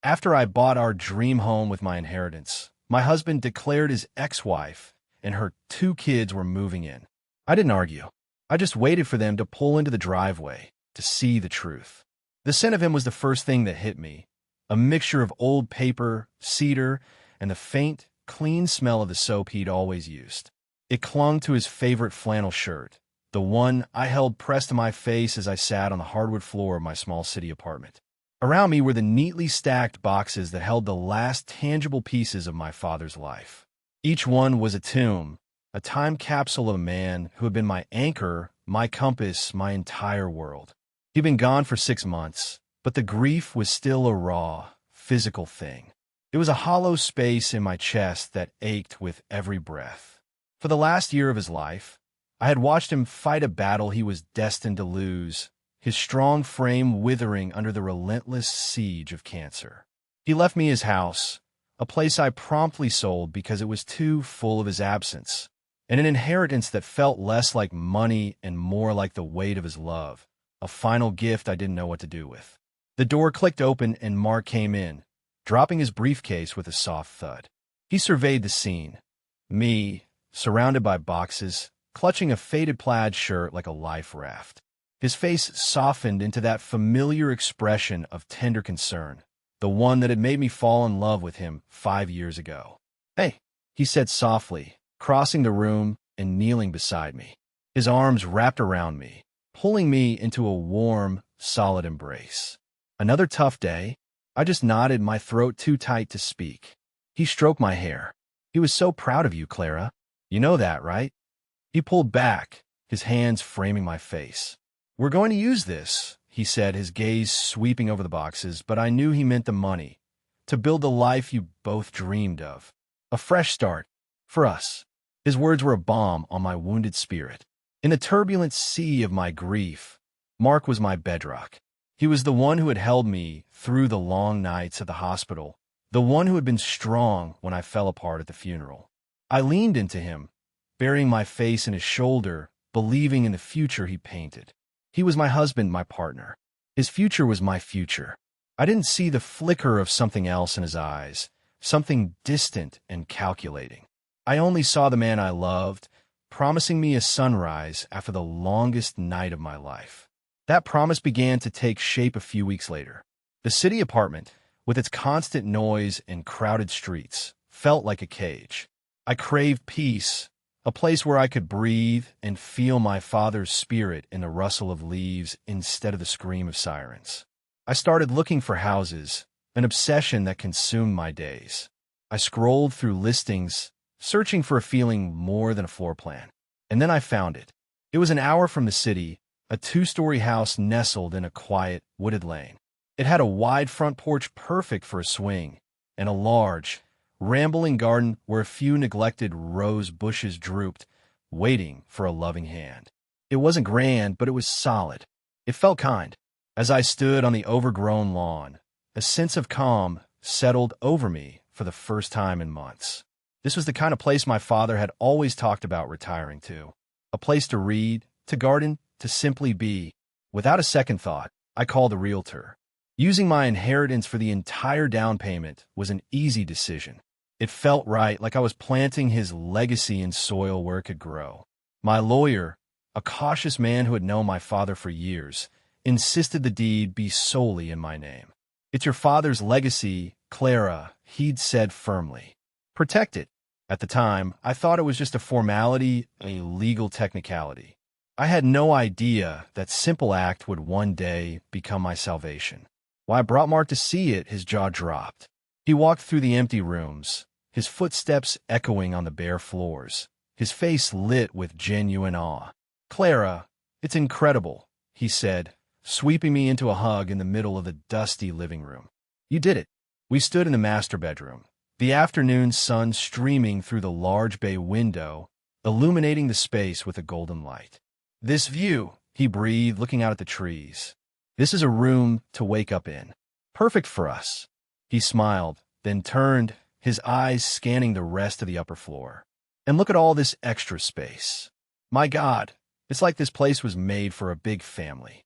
After I bought our dream home with my inheritance, my husband declared his ex-wife and her 2 kids were moving in. I didn't argue. I just waited for them to pull into the driveway to see the truth. The scent of him was the first thing that hit me, a mixture of old paper, cedar, and the faint, clean smell of the soap he'd always used. It clung to his favorite flannel shirt, the one I held pressed to my face as I sat on the hardwood floor of my small city apartment. Around me were the neatly stacked boxes that held the last tangible pieces of my father's life. Each one was a tomb, a time capsule of a man who had been my anchor, my compass, my entire world. He'd been gone for 6 months, but the grief was still a raw, physical thing. It was a hollow space in my chest that ached with every breath. For the last year of his life, I had watched him fight a battle he was destined to lose, his strong frame withering under the relentless siege of cancer. He left me his house, a place I promptly sold because it was too full of his absence, and an inheritance that felt less like money and more like the weight of his love, a final gift I didn't know what to do with. The door clicked open and Mark came in, dropping his briefcase with a soft thud. He surveyed the scene, me, surrounded by boxes, clutching a faded plaid shirt like a life raft. His face softened into that familiar expression of tender concern, the one that had made me fall in love with him 5 years ago. "Hey," he said softly, crossing the room and kneeling beside me. His arms wrapped around me, pulling me into a warm, solid embrace. "Another tough day?" I just nodded, my throat too tight to speak. He stroked my hair. "He was so proud of you, Clara. You know that, right?" He pulled back, his hands framing my face. "We're going to use this," he said, his gaze sweeping over the boxes, but I knew he meant the money, to build the life you both dreamed of. A fresh start, for us. His words were a balm on my wounded spirit. In the turbulent sea of my grief, Mark was my bedrock. He was the one who had held me through the long nights at the hospital, the one who had been strong when I fell apart at the funeral. I leaned into him, burying my face in his shoulder, believing in the future he painted. He was my husband, my partner. His future was my future. I didn't see the flicker of something else in his eyes, something distant and calculating. I only saw the man I loved, promising me a sunrise after the longest night of my life. That promise began to take shape a few weeks later. The city apartment, with its constant noise and crowded streets, felt like a cage. I craved peace, a place where I could breathe and feel my father's spirit in the rustle of leaves instead of the scream of sirens. I started looking for houses, an obsession that consumed my days. I scrolled through listings, searching for a feeling more than a floor plan. And then I found it. It was an hour from the city, a 2-story house nestled in a quiet, wooded lane. It had a wide front porch perfect for a swing, and a large, rambling garden where a few neglected rose bushes drooped, waiting for a loving hand. It wasn't grand, but it was solid. It felt kind. As I stood on the overgrown lawn, a sense of calm settled over me for the first time in months. This was the kind of place my father had always talked about retiring to. A place to read, to garden, to simply be. Without a second thought, I called a realtor. Using my inheritance for the entire down payment was an easy decision. It felt right, like I was planting his legacy in soil where it could grow. My lawyer, a cautious man who had known my father for years, insisted the deed be solely in my name. "It's your father's legacy, Clara," he'd said firmly. "Protect it." At the time, I thought it was just a formality, a legal technicality. I had no idea that simple act would one day become my salvation. When I brought Mark to see it, his jaw dropped. He walked through the empty rooms, his footsteps echoing on the bare floors, his face lit with genuine awe. "Clara, it's incredible," he said, sweeping me into a hug in the middle of the dusty living room. "You did it." We stood in the master bedroom, the afternoon sun streaming through the large bay window, illuminating the space with a golden light. "This view," he breathed, looking out at the trees. "This is a room to wake up in. Perfect for us." He smiled, then turned, his eyes scanning the rest of the upper floor. "And look at all this extra space. My God, it's like this place was made for a big family."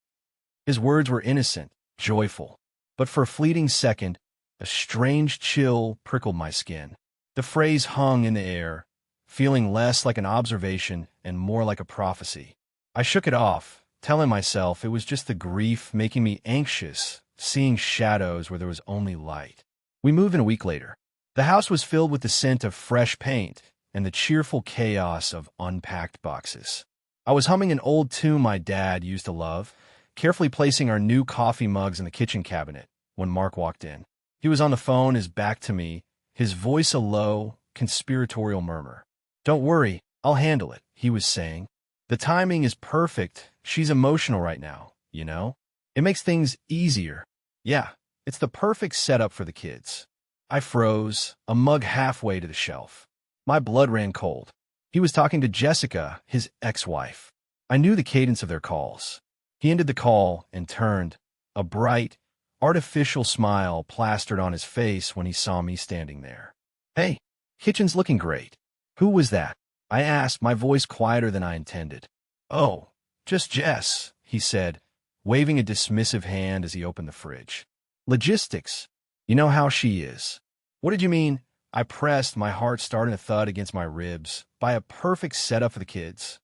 His words were innocent, joyful, but for a fleeting second, A strange chill prickled my skin. The phrase hung in the air, feeling less like an observation and more like a prophecy. I shook it off, telling myself it was just the grief making me anxious, seeing shadows where there was only light. We moved in a week later. The house was filled with the scent of fresh paint and the cheerful chaos of unpacked boxes. I was humming an old tune my dad used to love, carefully placing our new coffee mugs in the kitchen cabinet when Mark walked in. He was on the phone, his back to me, his voice a low, conspiratorial murmur. "Don't worry, I'll handle it," he was saying. "The timing is perfect. She's emotional right now, you know? It makes things easier. Yeah, it's the perfect setup for the kids." I froze, a mug halfway to the shelf. My blood ran cold. He was talking to Jessica, his ex-wife. I knew the cadence of their calls. He ended the call and turned, a bright, artificial smile plastered on his face when he saw me standing there. "Hey, kitchen's looking great." "Who was that?" I asked, my voice quieter than I intended. "Oh, just Jess," he said, waving a dismissive hand as he opened the fridge. "Logistics. You know how she is." "What did you mean?" I pressed, my heart starting to thud against my ribs, by a perfect setup for the kids.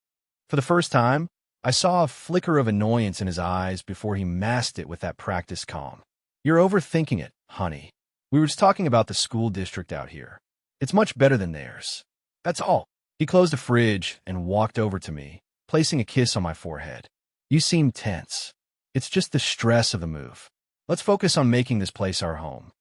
For the first time, I saw a flicker of annoyance in his eyes before he masked it with that practiced calm. "You're overthinking it, honey. We were just talking about the school district out here. It's much better than theirs. That's all." He closed the fridge and walked over to me, placing a kiss on my forehead. "You seem tense. It's just the stress of the move. Let's focus on making this place our home."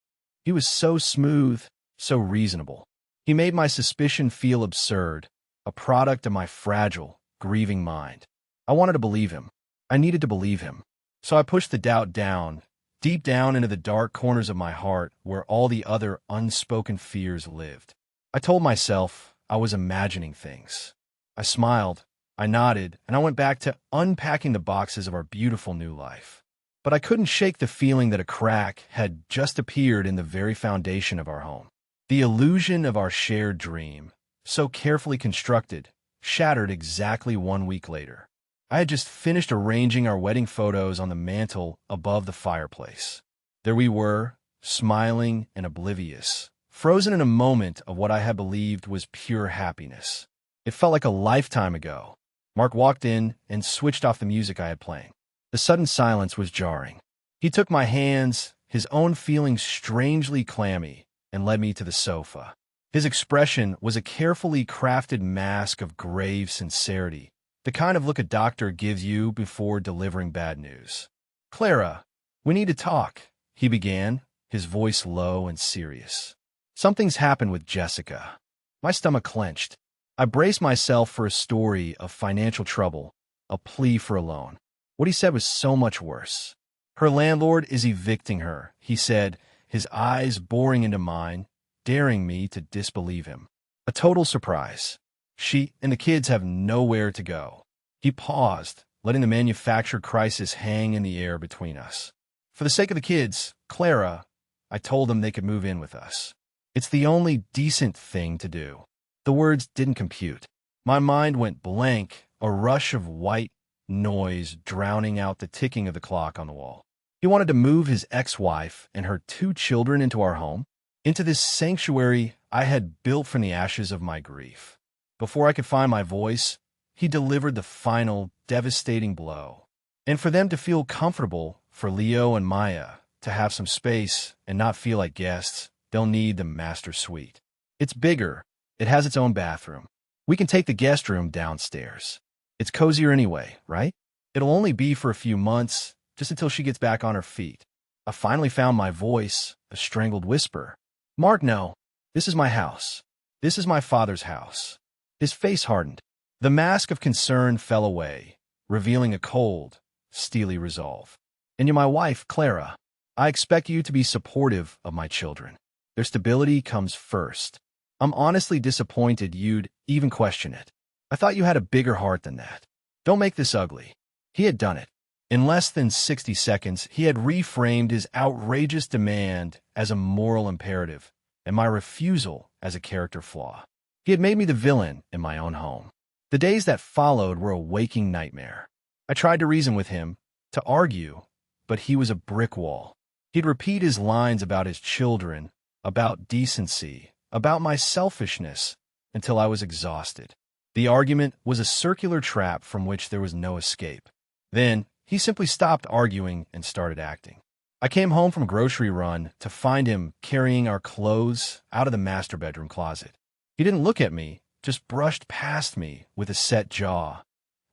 He was so smooth, so reasonable. He made my suspicion feel absurd, a product of my fragile, grieving mind. I wanted to believe him. I needed to believe him. So I pushed the doubt down, deep down into the dark corners of my heart where all the other unspoken fears lived. I told myself I was imagining things. I smiled, I nodded, and I went back to unpacking the boxes of our beautiful new life. But I couldn't shake the feeling that a crack had just appeared in the very foundation of our home. The illusion of our shared dream, so carefully constructed, shattered exactly 1 week later. I had just finished arranging our wedding photos on the mantel above the fireplace. There we were, smiling and oblivious, frozen in a moment of what I had believed was pure happiness. It felt like a lifetime ago. Mark walked in and switched off the music I had playing. The sudden silence was jarring. He took my hands, his own feeling strangely clammy, and led me to the sofa. His expression was a carefully crafted mask of grave sincerity, the kind of look a doctor gives you before delivering bad news. "Clara, we need to talk," he began, his voice low and serious. "Something's happened with Jessica." My stomach clenched. I braced myself for a story of financial trouble, a plea for a loan. What he said was so much worse. "Her landlord is evicting her," he said, his eyes boring into mine, daring me to disbelieve him. A total surprise. She and the kids have nowhere to go. He paused, letting the manufactured crisis hang in the air between us. "For the sake of the kids, Clara," I told them they could move in with us. "It's the only decent thing to do." The words didn't compute. My mind went blank, a rush of white noise drowning out the ticking of the clock on the wall. He wanted to move his ex-wife and her 2 children into our home, into this sanctuary I had built from the ashes of my grief. Before I could find my voice, he delivered the final, devastating blow. And for them to feel comfortable, for Leo and Maya to have some space and not feel like guests, they'll need the master suite. It's bigger. It has its own bathroom. We can take the guest room downstairs. It's cozier anyway, right? It'll only be for a few months, just until she gets back on her feet. I finally found my voice, a strangled whisper. "Mark, no. This is my house. This is my father's house." His face hardened. The mask of concern fell away, revealing a cold, steely resolve. "And you're my wife, Clara. I expect you to be supportive of my children. Their stability comes first. I'm honestly disappointed you'd even question it. I thought you had a bigger heart than that. Don't make this ugly." He had done it. In less than 60 seconds, he had reframed his outrageous demand as a moral imperative, and my refusal as a character flaw. He had made me the villain in my own home. The days that followed were a waking nightmare. I tried to reason with him, to argue, but he was a brick wall. He'd repeat his lines about his children, about decency, about my selfishness, until I was exhausted. The argument was a circular trap from which there was no escape. Then, he simply stopped arguing and started acting. I came home from a grocery run to find him carrying our clothes out of the master bedroom closet. He didn't look at me, just brushed past me with a set jaw,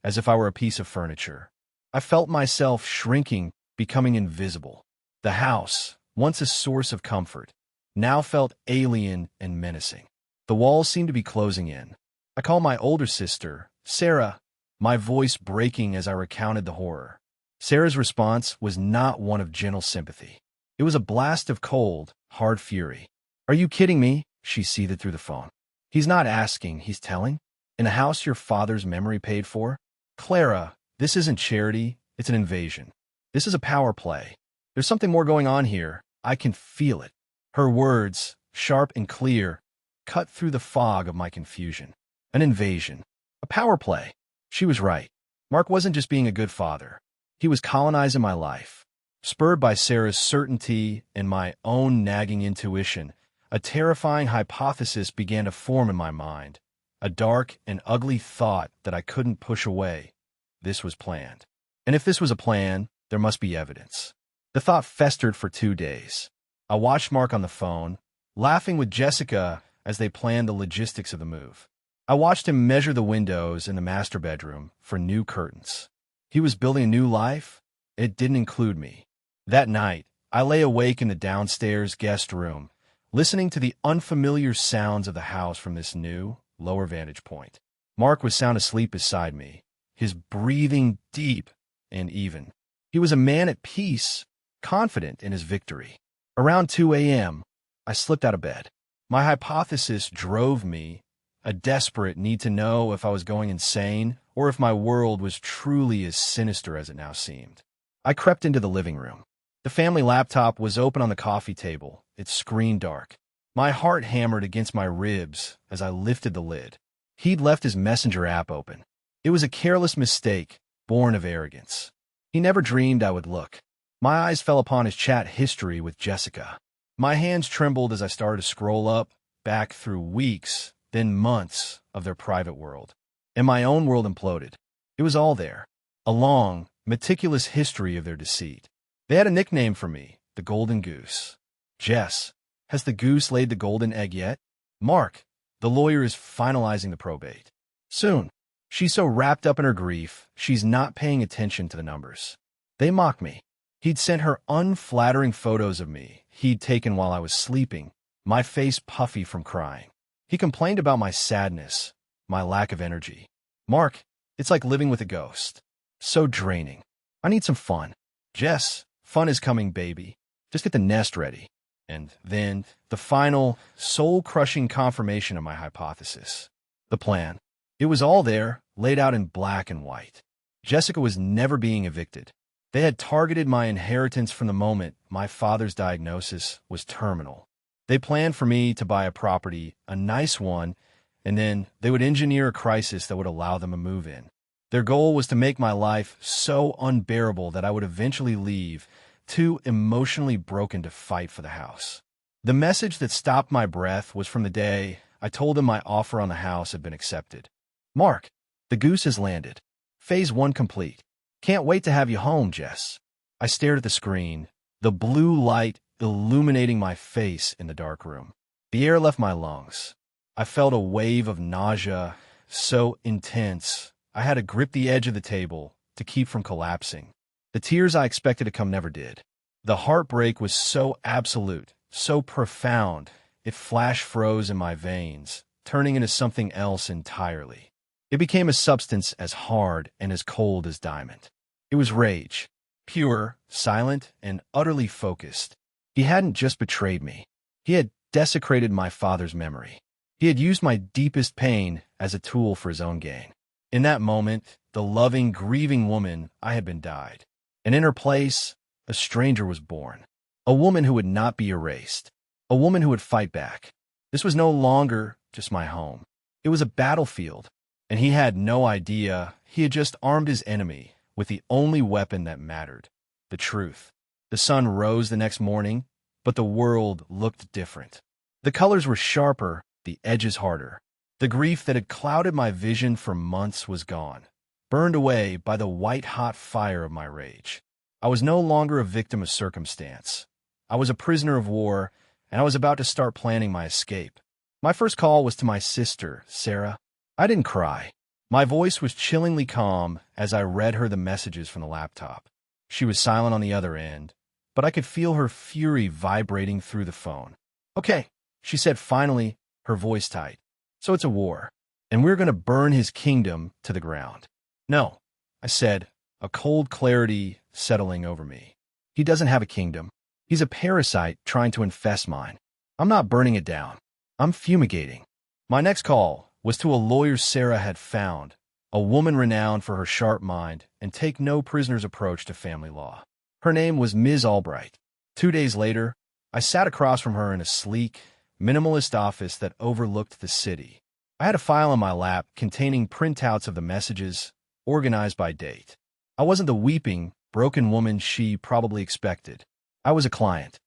as if I were a piece of furniture. I felt myself shrinking, becoming invisible. The house, once a source of comfort, now felt alien and menacing. The walls seemed to be closing in. I called my older sister, Sarah, my voice breaking as I recounted the horror. Sarah's response was not one of gentle sympathy. It was a blast of cold, hard fury. "Are you kidding me?" she seethed through the phone. "He's not asking, he's telling? In a house your father's memory paid for? Clara, this isn't charity, it's an invasion. This is a power play. There's something more going on here. I can feel it." Her words, sharp and clear, cut through the fog of my confusion. An invasion. A power play. She was right. Mark wasn't just being a good father. He was colonizing my life. Spurred by Sarah's certainty and my own nagging intuition, a terrifying hypothesis began to form in my mind. A dark and ugly thought that I couldn't push away. This was planned. And if this was a plan, there must be evidence. The thought festered for 2 days. I watched Mark on the phone, laughing with Jessica as they planned the logistics of the move. I watched him measure the windows in the master bedroom for new curtains. He was building a new life. It didn't include me. That night, I lay awake in the downstairs guest room, listening to the unfamiliar sounds of the house from this new, lower vantage point. Mark was sound asleep beside me, his breathing deep and even. He was a man at peace, confident in his victory. Around 2 a.m., I slipped out of bed. My hypothesis drove me, a desperate need to know if I was going insane or if my world was truly as sinister as it now seemed. I crept into the living room. The family laptop was open on the coffee table, its screen dark. My heart hammered against my ribs as I lifted the lid. He'd left his Messenger app open. It was a careless mistake, born of arrogance. He never dreamed I would look. My eyes fell upon his chat history with Jessica. My hands trembled as I started to scroll up, back through weeks, then months of their private world. And my own world imploded. It was all there. A long, meticulous history of their deceit. They had a nickname for me, the Golden Goose. Jess, has the goose laid the golden egg yet? Mark, the lawyer is finalizing the probate. Soon. She's so wrapped up in her grief, she's not paying attention to the numbers. They mocked me. He'd sent her unflattering photos of me he'd taken while I was sleeping, my face puffy from crying. He complained about my sadness, my lack of energy. Mark, it's like living with a ghost. So draining. I need some fun. Jess, fun is coming, baby. Just get the nest ready. And then, the final, soul-crushing confirmation of my hypothesis. The plan. It was all there, laid out in black and white. Jessica was never being evicted. They had targeted my inheritance from the moment my father's diagnosis was terminal. They planned for me to buy a property, a nice one, and then they would engineer a crisis that would allow them a move-in. Their goal was to make my life so unbearable that I would eventually leave, too emotionally broken to fight for the house. The message that stopped my breath was from the day I told them my offer on the house had been accepted. Mark, the goose has landed. Phase 1 complete. Can't wait to have you home, Jess. I stared at the screen, the blue light illuminating my face in the dark room. The air left my lungs. I felt a wave of nausea, so intense, I had to grip the edge of the table to keep from collapsing. The tears I expected to come never did. The heartbreak was so absolute, so profound, it flash froze in my veins, turning into something else entirely. It became a substance as hard and as cold as diamond. It was rage, pure, silent, and utterly focused. He hadn't just betrayed me. He had desecrated my father's memory. He had used my deepest pain as a tool for his own gain. In that moment, the loving, grieving woman I had been died. And in her place, a stranger was born. A woman who would not be erased. A woman who would fight back. This was no longer just my home. It was a battlefield. And he had no idea he had just armed his enemy with the only weapon that mattered, the truth. The sun rose the next morning, but the world looked different. The colors were sharper, the edges harder. The grief that had clouded my vision for months was gone, burned away by the white-hot fire of my rage. I was no longer a victim of circumstance. I was a prisoner of war, and I was about to start planning my escape. My first call was to my sister, Sarah. I didn't cry. My voice was chillingly calm as I read her the messages from the laptop. She was silent on the other end, but I could feel her fury vibrating through the phone. "Okay," she said finally, her voice tight. "So it's a war, and we're going to burn his kingdom to the ground." "No," I said, a cold clarity settling over me. "He doesn't have a kingdom. He's a parasite trying to infest mine. I'm not burning it down. I'm fumigating." My next call was to a lawyer Sarah had found, a woman renowned for her sharp mind and take-no-prisoners approach to family law. Her name was Ms. Albright. 2 days later, I sat across from her in a sleek, minimalist office that overlooked the city. I had a file on my lap containing printouts of the messages, organized by date. I wasn't the weeping, broken woman she probably expected. I was a client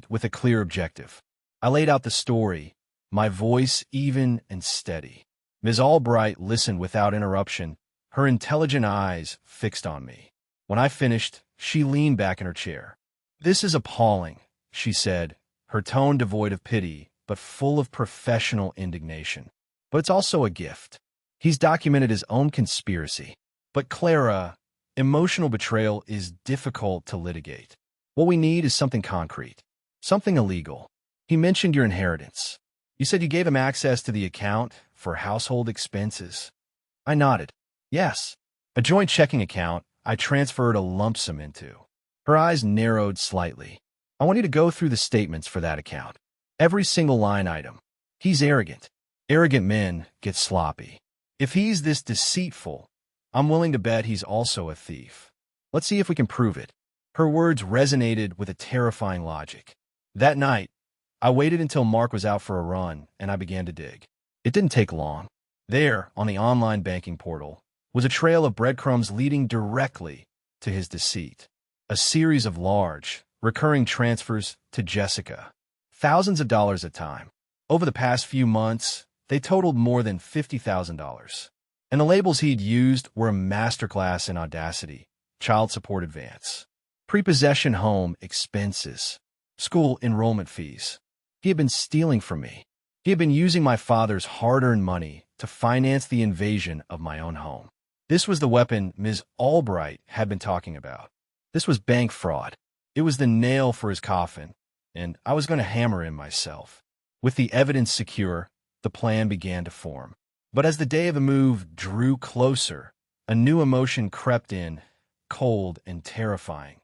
with a clear objective. I laid out the story, my voice even and steady. Ms. Albright listened without interruption, her intelligent eyes fixed on me. When I finished, she leaned back in her chair. "This is appalling," she said, her tone devoid of pity, but full of professional indignation. "But it's also a gift. He's documented his own conspiracy. But Clara, emotional betrayal is difficult to litigate. What we need is something concrete, something illegal. He mentioned your inheritance. You said you gave him access to the account for household expenses." I nodded. "Yes, a joint checking account I transferred a lump sum into." Her eyes narrowed slightly. "I want you to go through the statements for that account. Every single line item. He's arrogant. Arrogant men get sloppy. If he's this deceitful, I'm willing to bet he's also a thief. Let's see if we can prove it." Her words resonated with a terrifying logic. That night, I waited until Mark was out for a run, and I began to dig. It didn't take long. There, on the online banking portal, was a trail of breadcrumbs leading directly to his deceit. A series of large, recurring transfers to Jessica. Thousands of dollars a time. Over the past few months, they totaled more than $50,000. And the labels he'd used were a masterclass in audacity, child support advance, prepossession home expenses, school enrollment fees. He had been stealing from me. He had been using my father's hard-earned money to finance the invasion of my own home. This was the weapon Ms. Albright had been talking about. This was bank fraud. It was the nail for his coffin, and I was going to hammer him myself. With the evidence secure, the plan began to form. But as the day of the move drew closer, a new emotion crept in, cold and terrifying: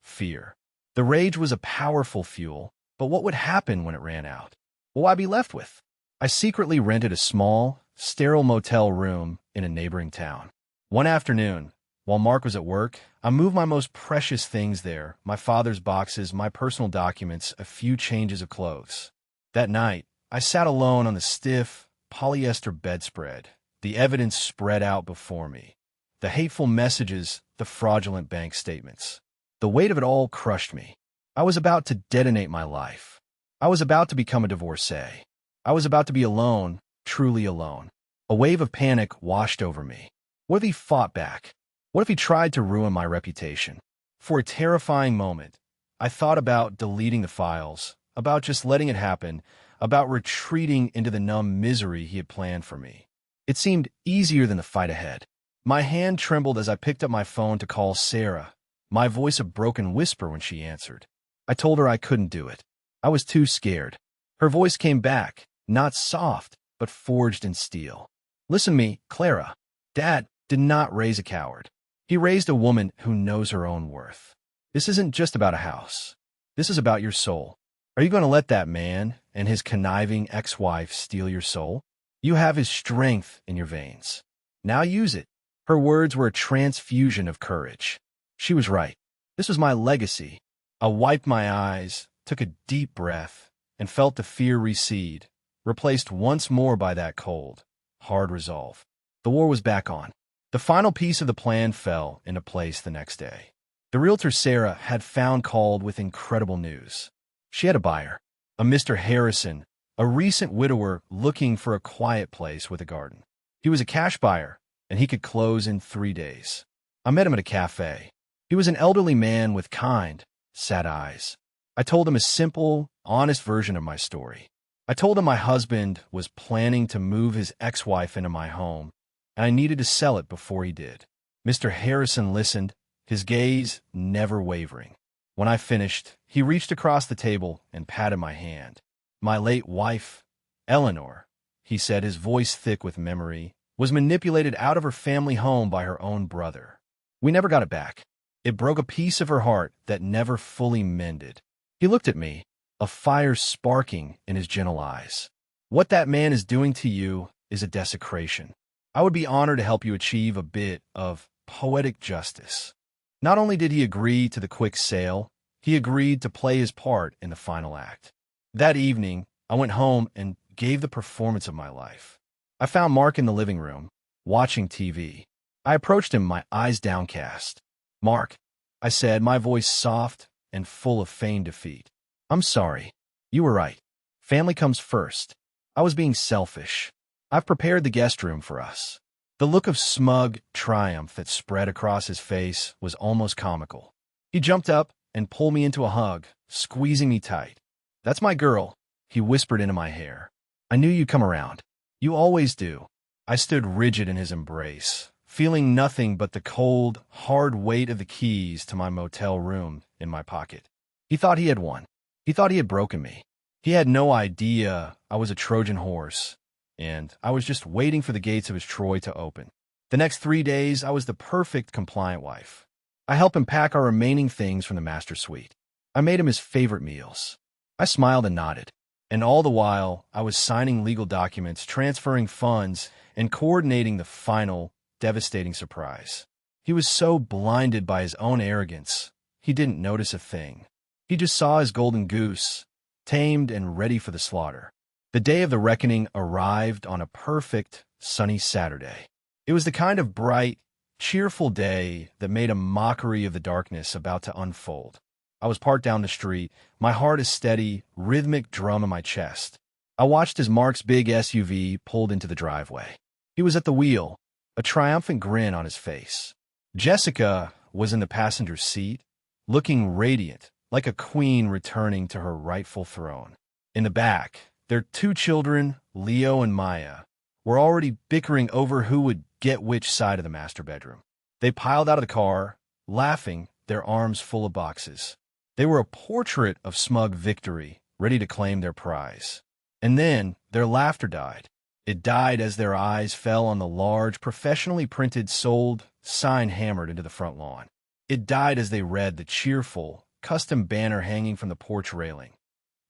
fear. The rage was a powerful fuel, but what would happen when it ran out? What would I be left with? I secretly rented a small, sterile motel room in a neighboring town. One afternoon, while Mark was at work, I moved my most precious things there: my father's boxes, my personal documents, a few changes of clothes. That night, I sat alone on the stiff, polyester bedspread, the evidence spread out before me. The hateful messages, the fraudulent bank statements. The weight of it all crushed me. I was about to detonate my life. I was about to become a divorcee. I was about to be alone, truly alone. A wave of panic washed over me. What if he fought back? What if he tried to ruin my reputation? For a terrifying moment, I thought about deleting the files, about just letting it happen, about retreating into the numb misery he had planned for me. It seemed easier than the fight ahead. My hand trembled as I picked up my phone to call Sarah, my voice a broken whisper when she answered. I told her I couldn't do it. I was too scared. Her voice came back, not soft, but forged in steel. "Listen to me, Clara. Dad did not raise a coward. He raised a woman who knows her own worth. This isn't just about a house. This is about your soul. Are you going to let that man and his conniving ex-wife steal your soul? You have his strength in your veins. Now use it." Her words were a transfusion of courage. She was right. This was my legacy. I wiped my eyes, took a deep breath, and felt the fear recede, replaced once more by that cold, hard resolve. The war was back on. The final piece of the plan fell into place the next day. The realtor Sarah had found called with incredible news. She had a buyer, a Mr. Harrison, a recent widower looking for a quiet place with a garden. He was a cash buyer, and he could close in 3 days. I met him at a cafe. He was an elderly man with kind, sad eyes. I told him a simple, honest version of my story. I told him my husband was planning to move his ex-wife into my home, and I needed to sell it before he did. Mr. Harrison listened, his gaze never wavering. When I finished, he reached across the table and patted my hand. My late wife, Eleanor, he said, his voice thick with memory, was manipulated out of her family home by her own brother. We never got it back. It broke a piece of her heart that never fully mended. He looked at me, a fire sparking in his gentle eyes. What that man is doing to you is a desecration. I would be honored to help you achieve a bit of poetic justice. Not only did he agree to the quick sale, he agreed to play his part in the final act. That evening, I went home and gave the performance of my life. I found Mark in the living room, watching TV. I approached him, my eyes downcast. "Mark," I said, my voice soft and full of feigned defeat. "I'm sorry. You were right. Family comes first. I was being selfish. I've prepared the guest room for us." The look of smug triumph that spread across his face was almost comical. He jumped up and pulled me into a hug, squeezing me tight. "That's my girl," he whispered into my hair. "I knew you'd come around. You always do." I stood rigid in his embrace, feeling nothing but the cold, hard weight of the keys to my motel room in my pocket. He thought he had won. He thought he had broken me. He had no idea I was a Trojan horse, and I was just waiting for the gates of his Troy to open. The next 3 days, I was the perfect compliant wife. I helped him pack our remaining things from the master suite. I made him his favorite meals. I smiled and nodded. And all the while, I was signing legal documents, transferring funds, and coordinating the final, devastating surprise. He was so blinded by his own arrogance, he didn't notice a thing. He just saw his golden goose, tamed and ready for the slaughter. The day of the reckoning arrived on a perfect, sunny Saturday. It was the kind of bright, cheerful day that made a mockery of the darkness about to unfold. I was parked down the street, my heart a steady, rhythmic drum in my chest. I watched as Mark's big SUV pulled into the driveway. He was at the wheel, a triumphant grin on his face. Jessica was in the passenger seat, looking radiant, like a queen returning to her rightful throne. In the back, their 2 children, Leo and Maya, were already bickering over who would get which side of the master bedroom. They piled out of the car, laughing, their arms full of boxes. They were a portrait of smug victory, ready to claim their prize. And then their laughter died. It died as their eyes fell on the large, professionally printed sold sign hammered into the front lawn. It died as they read the cheerful, custom banner hanging from the porch railing.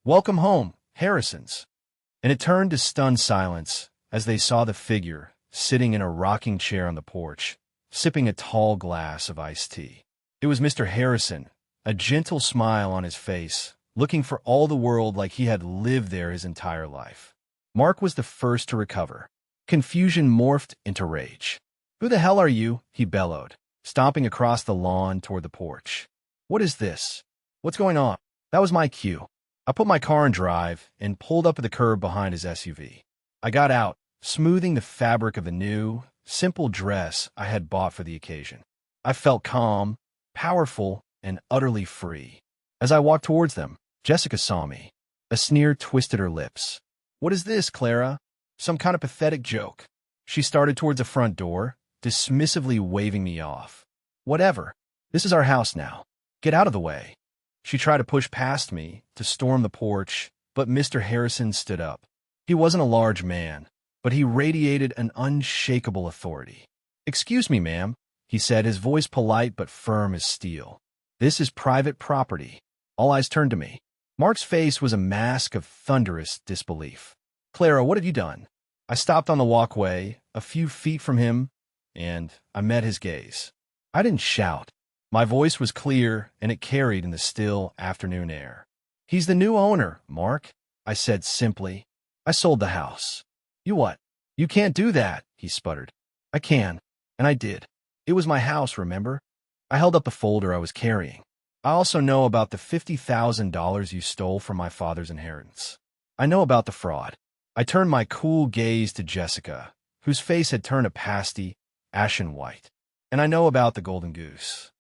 "Welcome home, Harrisons." And it turned to stunned silence as they saw the figure sitting in a rocking chair on the porch, sipping a tall glass of iced tea. It was Mr. Harrison, a gentle smile on his face, looking for all the world like he had lived there his entire life. Mark was the first to recover. Confusion morphed into rage. "Who the hell are you?" he bellowed, stomping across the lawn toward the porch. "What is this? What's going on?" That was my cue. I put my car in drive and pulled up at the curb behind his SUV. I got out, smoothing the fabric of the new, simple dress I had bought for the occasion. I felt calm, powerful, and utterly free. As I walked towards them, Jessica saw me. A sneer twisted her lips. "What is this, Clara? Some kind of pathetic joke?" She started towards the front door, dismissively waving me off. "Whatever. This is our house now. Get out of the way." She tried to push past me to storm the porch, but Mr. Harrison stood up. He wasn't a large man, but he radiated an unshakable authority. "Excuse me, ma'am," he said, his voice polite but firm as steel. "This is private property." All eyes turned to me. Mark's face was a mask of thunderous disbelief. "Clara, what have you done?" I stopped on the walkway, a few feet from him, and I met his gaze. I didn't shout. My voice was clear, and it carried in the still afternoon air. "He's the new owner, Mark," I said simply. "I sold the house." "You what?" "You can't do that," he sputtered. "I can, and I did. It was my house, remember? I held up the folder I was carrying. I also know about the $50,000 you stole from my father's inheritance. I know about the fraud. I turned my cool gaze to Jessica, whose face had turned a pasty, ashen white. And I know about the golden goose.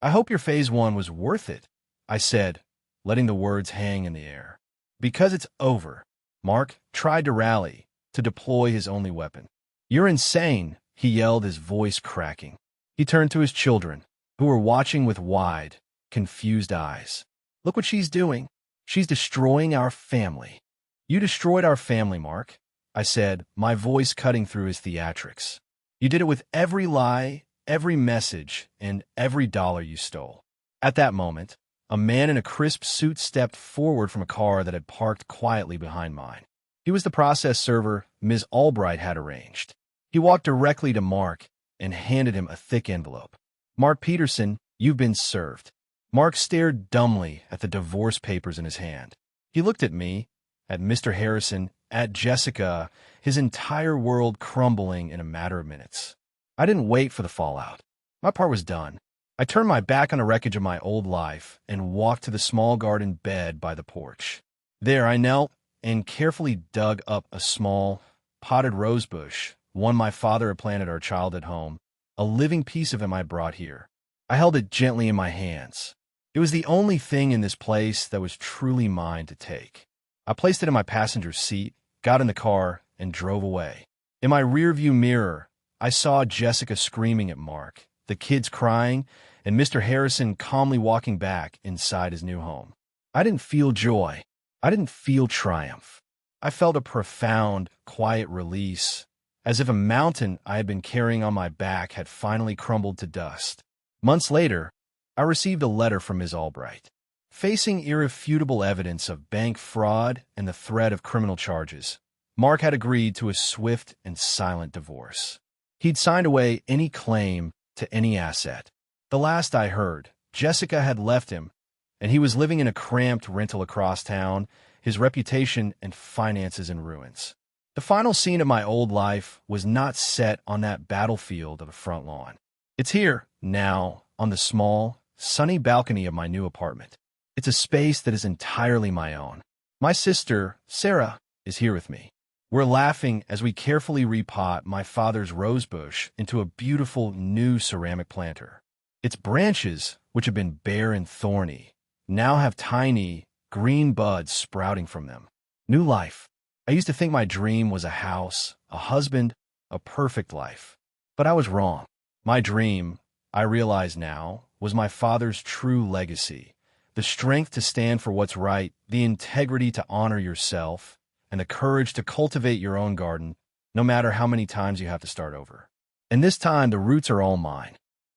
I hope your phase one was worth it, I said, letting the words hang in the air. Because it's over. Mark tried to rally, to deploy his only weapon. You're insane, he yelled, his voice cracking. He turned to his children, who were watching with wide, confused eyes. Look what she's doing. She's destroying our family. You destroyed our family, Mark, I said, my voice cutting through his theatrics. You did it with every lie, every message, and every dollar you stole. At that moment, a man in a crisp suit stepped forward from a car that had parked quietly behind mine. He was the process server Ms. Albright had arranged. He walked directly to Mark and handed him a thick envelope. Mark Peterson, you've been served. Mark stared dumbly at the divorce papers in his hand. He looked at me, at Mr. Harrison, at Jessica, his entire world crumbling in a matter of minutes. I didn't wait for the fallout. My part was done. I turned my back on the wreckage of my old life and walked to the small garden bed by the porch. There I knelt and carefully dug up a small, potted rosebush, one my father had planted our childhood home, a living piece of him I brought here. I held it gently in my hands. It was the only thing in this place that was truly mine to take. I placed it in my passenger seat, got in the car, and drove away. In my rearview mirror, I saw Jessica screaming at Mark, the kids crying, and Mr. Harrison calmly walking back inside his new home. I didn't feel joy. I didn't feel triumph. I felt a profound, quiet release, as if a mountain I had been carrying on my back had finally crumbled to dust. Months later, I received a letter from Ms. Albright. Facing irrefutable evidence of bank fraud and the threat of criminal charges, Mark had agreed to a swift and silent divorce. He'd signed away any claim to any asset. The last I heard, Jessica had left him, and he was living in a cramped rental across town, his reputation and finances in ruins. The final scene of my old life was not set on that battlefield of a front lawn. It's here, now, on the small, sunny balcony of my new apartment. It's a space that is entirely my own. My sister, Sarah, is here with me. We're laughing as we carefully repot my father's rosebush into a beautiful new ceramic planter. Its branches, which have been bare and thorny, now have tiny, green buds sprouting from them. New life. I used to think my dream was a house, a husband, a perfect life. But I was wrong. My dream, I realize now, was my father's true legacy. The strength to stand for what's right, the integrity to honor yourself, and the courage to cultivate your own garden, no matter how many times you have to start over. And this time, the roots are all mine.